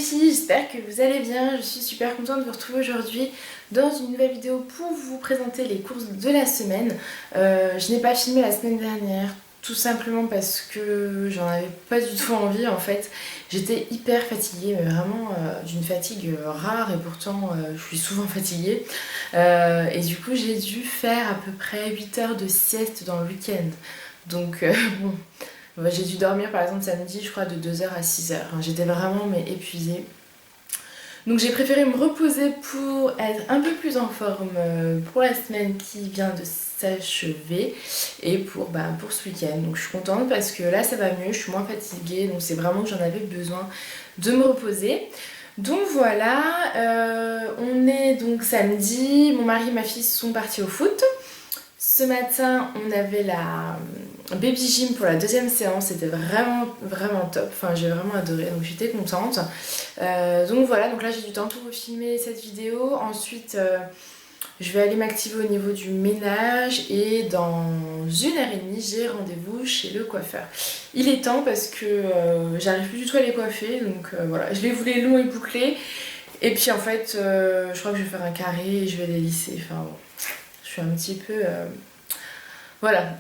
filles, j'espère que vous allez bien. Je suis super contente de vous retrouver aujourd'hui dans une nouvelle vidéo pour vous présenter les courses de la semaine. Je n'ai pas filmé la semaine dernière, tout simplement parce que j'en avais pas du tout envie en fait. J'étais hyper fatiguée, mais vraiment d'une fatigue rare, et pourtant je suis souvent fatiguée. Et du coup j'ai dû faire à peu près 8 heures de sieste dans le week-end. Donc bon... J'ai dû dormir par exemple samedi, je crois, de 2 heures à 6 heures. J'étais vraiment épuisée. Donc j'ai préféré me reposer pour être un peu plus en forme pour la semaine qui vient de s'achever et pour ce week-end. Donc je suis contente parce que là ça va mieux, je suis moins fatiguée. Donc c'est vraiment que j'en avais besoin de me reposer. Donc voilà, on est donc samedi, mon mari et ma fille sont partis au foot. Ce matin, on avait la baby gym pour la deuxième séance, c'était vraiment top, enfin j'ai vraiment adoré, donc j'étais contente. Donc voilà, donc là j'ai du temps pour filmer cette vidéo. Ensuite, je vais aller m'activer au niveau du ménage et dans 1 heure et demie, j'ai rendez-vous chez le coiffeur. Il est temps parce que j'arrive plus du tout à les coiffer, donc voilà, je les voulais longs et bouclés. Et puis en fait, je crois que je vais faire un carré et je vais les lisser, enfin bon. Je suis un petit peu... Voilà,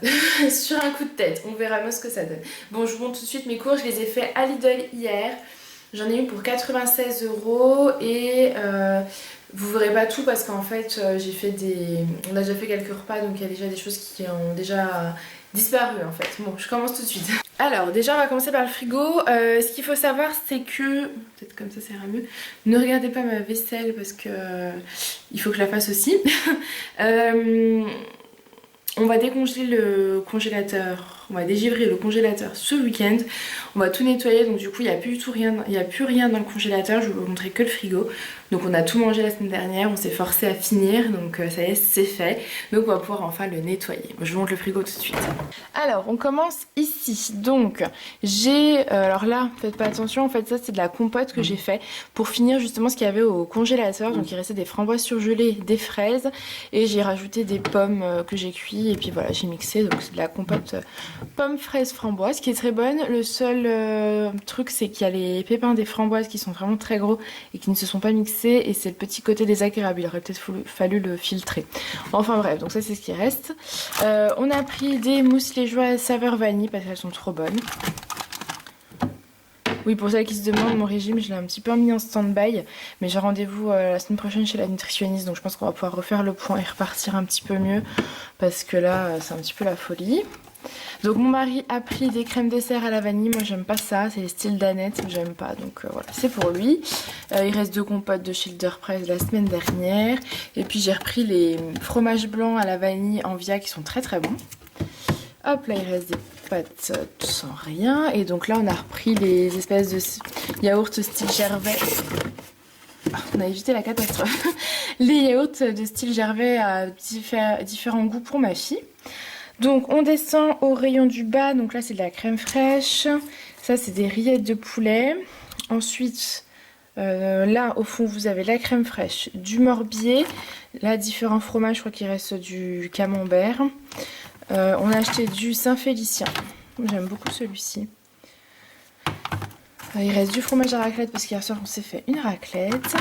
sur un coup de tête. On verra bien ce que ça donne. Bon, je vous montre tout de suite mes cours. Je les ai fait à Lidl hier. J'en ai eu pour 96 € et vous verrez pas tout parce qu'en fait, j'ai fait des... On a déjà fait quelques repas, donc il y a déjà des choses qui ont déjà disparu en fait. Bon, je commence tout de suite. Alors, déjà, on va commencer par le frigo. Ce qu'il faut savoir, c'est que... Peut-être comme ça ira mieux. Ne regardez pas ma vaisselle parce que il faut que je la fasse aussi. On va décongeler le congélateur, on va dégivrer le congélateur ce week-end. On va tout nettoyer, donc du coup il n'y a plus du tout rien, il n'y a plus rien dans le congélateur. Je vais vous montrer que le frigo. Donc on a tout mangé la semaine dernière, on s'est forcé à finir, donc ça y est, c'est fait. Donc on va pouvoir enfin le nettoyer. Je vous montre le frigo tout de suite. Alors on commence ici. Donc j'ai, alors là faites pas attention, en fait ça c'est de la compote que j'ai fait pour finir justement ce qu'il y avait au congélateur. Donc il restait des framboises surgelées, des fraises et j'ai rajouté des pommes que j'ai cuit et puis voilà j'ai mixé. Donc c'est de la compote pommes, fraises, framboises qui est très bonne. Le seul truc c'est qu'il y a les pépins des framboises qui sont vraiment très gros et qui ne se sont pas mixés et c'est le petit côté désagréable, il aurait peut-être fallu le filtrer. Enfin bref, donc ça c'est ce qui reste. On a pris des mousses liégeoises saveur vanille parce qu'elles sont trop bonnes. Oui, pour celles qui se demandent, mon régime, je l'ai un petit peu mis en stand-by, mais j'ai rendez-vous la semaine prochaine chez la nutritionniste, donc je pense qu'on va pouvoir refaire le point et repartir un petit peu mieux, parce que là, c'est un petit peu la folie. Donc mon mari a pris des crèmes dessert à la vanille, moi j'aime pas ça, c'est les styles d'Annette, j'aime pas, donc voilà, c'est pour lui. Il reste 2 compotes de Schilder Price la semaine dernière, et puis j'ai repris les fromages blancs à la vanille en Via qui sont très très bons. Hop là, il reste des pâtes sans rien, et donc là on a repris les espèces de yaourts style Gervais. On a évité la catastrophe. Les yaourts de style Gervais à différents goûts pour ma fille. Donc on descend au rayon du bas, donc là c'est de la crème fraîche, ça c'est des rillettes de poulet. Ensuite là au fond vous avez la crème fraîche, du morbier, là différents fromages, je crois qu'il reste du camembert. On a acheté du Saint-Félicien, j'aime beaucoup celui-ci. Il reste du fromage à raclette parce qu'hier soir on s'est fait une raclette.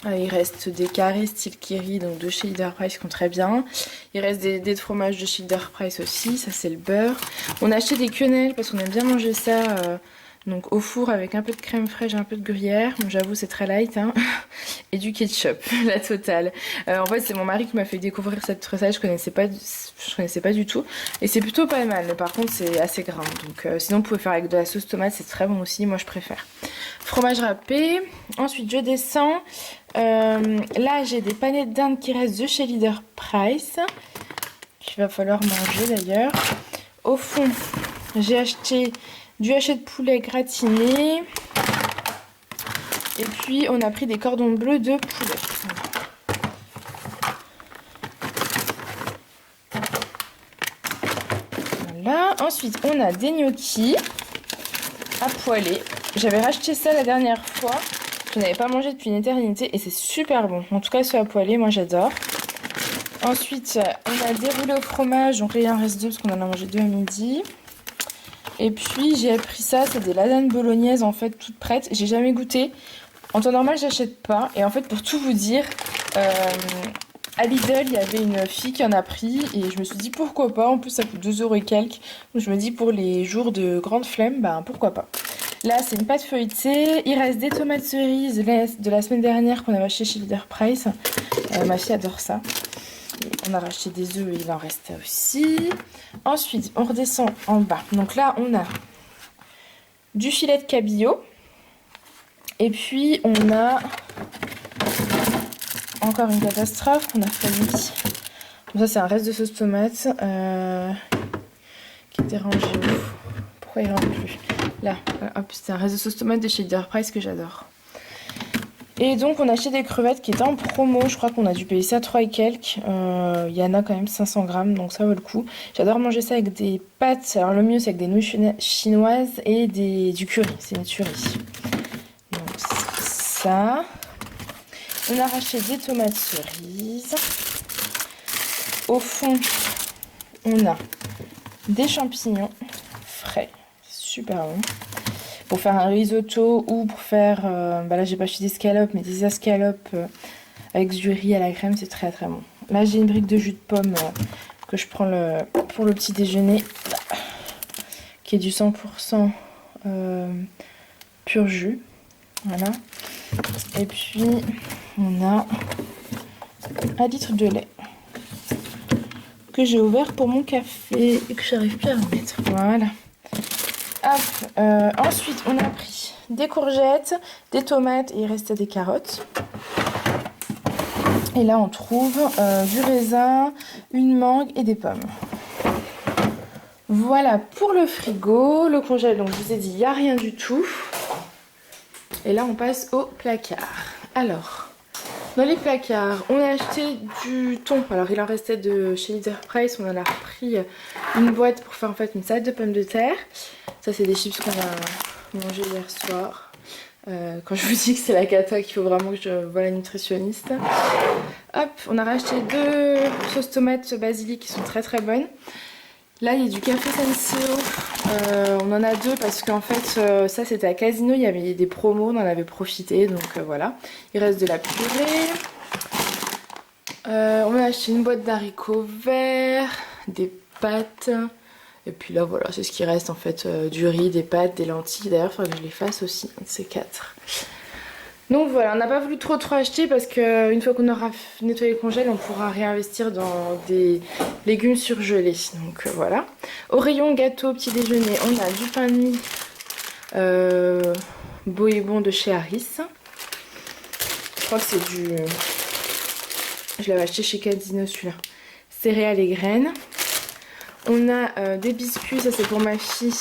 Il reste des carrés style Kiri, donc de chez Schilder Price qui sont très bien. Il reste des dés de fromage de Schilder Price aussi, ça c'est le beurre. On a acheté des quenelles parce qu'on aime bien manger ça donc au four avec un peu de crème fraîche, un peu de gruyère. Bon, j'avoue c'est très light hein. Et du ketchup, la totale. En fait c'est mon mari qui m'a fait découvrir cette recette, je connaissais pas du tout. Et c'est plutôt pas mal, mais par contre c'est assez gras. Donc sinon vous pouvez faire avec de la sauce tomate, c'est très bon aussi, moi je préfère. Fromage râpé. Ensuite je descends. Là j'ai des panettes d'Inde qui restent de chez Leader Price, qu'il va falloir manger d'ailleurs. Au fond j'ai acheté du hachet de poulet gratiné et puis on a pris des cordons bleus de poulet. Voilà. Ensuite on a des gnocchis à poêler. J'avais racheté ça la dernière fois. Je n'avais pas mangé depuis une éternité et c'est super bon. En tout cas, ceux à poêler, moi j'adore. Ensuite, on a déroulé au fromage. Donc là, il en reste 2 parce qu'on en a mangé 2 à midi. Et puis j'ai pris ça, c'est des lasagnes bolognaises en fait toutes prêtes. J'ai jamais goûté. En temps normal j'achète pas. Et en fait pour tout vous dire, à Lidl il y avait une fille qui en a pris. Et je me suis dit pourquoi pas. En plus ça coûte 2 € et quelques. Donc je me dis pour les jours de grande flemme, ben pourquoi pas. Là c'est une pâte feuilletée. Il reste des tomates cerises de la semaine dernière qu'on avait acheté chez Leader Price. Ma fille adore ça. On a racheté des œufs et il en reste aussi. Ensuite, on redescend en bas. Donc là, on a du filet de cabillaud. Et puis, on a encore une catastrophe qu'on a failli. Donc ça, c'est un reste de sauce tomate qui était rangé où? Pourquoi il rentre plus? Là, hop, c'est un reste de sauce tomate de chez Leader Price que j'adore. Et donc on a acheté des crevettes qui étaient en promo, je crois qu'on a dû payer ça 3 et quelques. Il y en a quand même 500 grammes, donc ça vaut le coup. J'adore manger ça avec des pâtes, alors le mieux c'est avec des nouilles chinoises et du curry, c'est une tuerie. Donc ça. On a racheté des tomates cerises. Au fond, on a des champignons frais, super bon. Pour faire un risotto ou pour faire, là j'ai pas acheté des scallops, mais des escalopes avec du riz à la crème, c'est très très bon. Là j'ai une brique de jus de pomme que je prends pour le petit déjeuner, qui est du 100% pur jus, voilà. Et puis on a 1 litre de lait que j'ai ouvert pour mon café et que j'arrive plus à remettre, voilà. Hop, ensuite on a pris des courgettes, des tomates et il restait des carottes. Et là on trouve du raisin, une mangue et des pommes. Voilà pour le frigo, le congèle, donc je vous ai dit il n'y a rien du tout. Et là on passe au placard. Alors, dans les placards, on a acheté du thon. Alors il en restait de chez Leader Price, on en a repris une boîte pour faire en fait une salade de pommes de terre. Ça c'est des chips qu'on a mangé hier soir. Quand je vous dis que c'est la cata qu'il faut vraiment que je voie la nutritionniste. Hop, on a racheté 2 sauces tomates basilic qui sont très très bonnes. Là il y a du café Senseo. On en a 2 parce qu'en fait ça c'était à Casino, il y avait des promos, on en avait profité, donc voilà. Il reste de la purée. On a acheté une boîte d'haricots verts, des pâtes. Et puis là voilà, c'est ce qui reste en fait, du riz, des pâtes, des lentilles. D'ailleurs il faudrait que je les fasse aussi, un de ces 4. Donc voilà, on n'a pas voulu trop acheter parce qu'une fois qu'on aura nettoyé le congèle, on pourra réinvestir dans des légumes surgelés. Donc voilà. Au rayon gâteau, petit déjeuner, on a du pain de mie beau et bon de chez Harris. Je crois que c'est du... Je l'avais acheté chez Casino celui-là. Céréales et graines. On a des biscuits, ça c'est pour ma fille,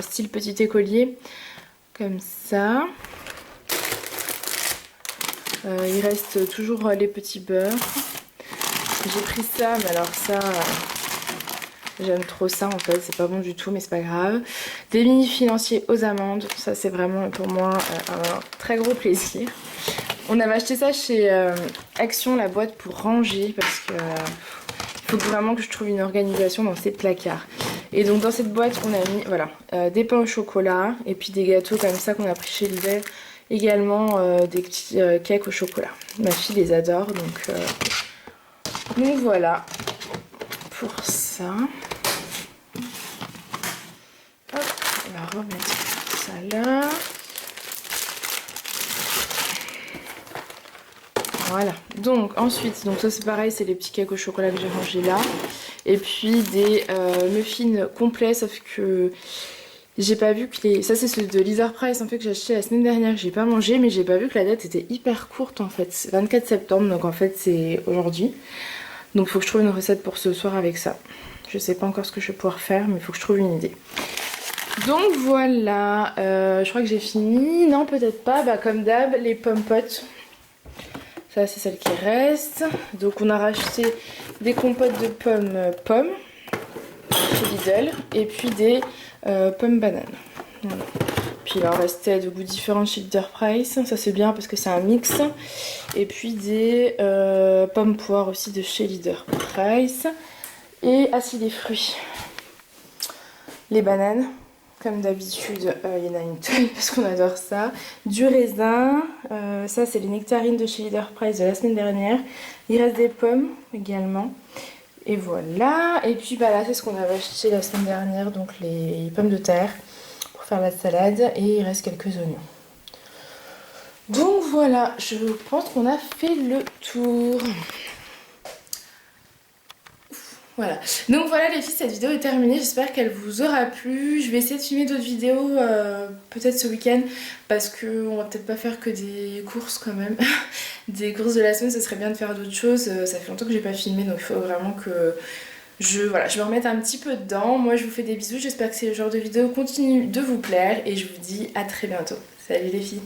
style petit écolier, comme ça. Il reste toujours les petits beurres. J'ai pris ça, mais alors ça, j'aime trop ça en fait, c'est pas bon du tout, mais c'est pas grave. Des mini financiers aux amandes, ça c'est vraiment pour moi un très gros plaisir. On avait acheté ça chez Action, la boîte pour ranger, parce que... Il faut vraiment que je trouve une organisation dans ces placards. Et donc dans cette boîte on a mis voilà, des pains au chocolat et puis des gâteaux comme ça qu'on a pris chez Lidl. Également des petits cakes au chocolat. Ma fille les adore donc voilà pour ça. Hop, on va remettre ça là. Voilà, donc ensuite, donc ça c'est pareil, c'est les petits cakes au chocolat que j'ai rangés là. Et puis des muffins complets, sauf que j'ai pas vu que les... Ça c'est ceux de Leader Price en fait que j'ai acheté la semaine dernière, que j'ai pas mangé, mais j'ai pas vu que la date était hyper courte en fait. C'est 24 septembre, donc en fait c'est aujourd'hui. Donc il faut que je trouve une recette pour ce soir avec ça. Je sais pas encore ce que je vais pouvoir faire, mais il faut que je trouve une idée. Donc voilà, je crois que j'ai fini. Non, peut-être pas, bah comme d'hab, les pommes potes. Ça c'est celle qui reste. Donc on a racheté des compotes de pommes chez Lidl et puis des pommes bananes. Voilà. Puis il en restait de goûts différents chez Leader Price. Ça c'est bien parce que c'est un mix. Et puis des pommes poires aussi de chez Leader Price. Et ah si, les fruits. Les bananes. comme d'habitude, il y en a une tonne parce qu'on adore ça. Du raisin, ça c'est les nectarines de chez Leader Price de la semaine dernière. Il reste des pommes également. Et voilà. Et puis bah là c'est ce qu'on avait acheté la semaine dernière, donc les pommes de terre pour faire la salade. Et il reste quelques oignons. Donc voilà, je pense qu'on a fait le tour. Voilà, donc voilà les filles, cette vidéo est terminée, j'espère qu'elle vous aura plu. Je vais essayer de filmer d'autres vidéos peut-être ce week-end parce qu'on va peut-être pas faire que des courses quand même. Des courses de la semaine, ce serait bien de faire d'autres choses. Ça fait longtemps que j'ai pas filmé, donc il faut vraiment que je me remette un petit peu dedans. Moi je vous fais des bisous, j'espère que ce genre de vidéo continue de vous plaire et je vous dis à très bientôt. Salut les filles.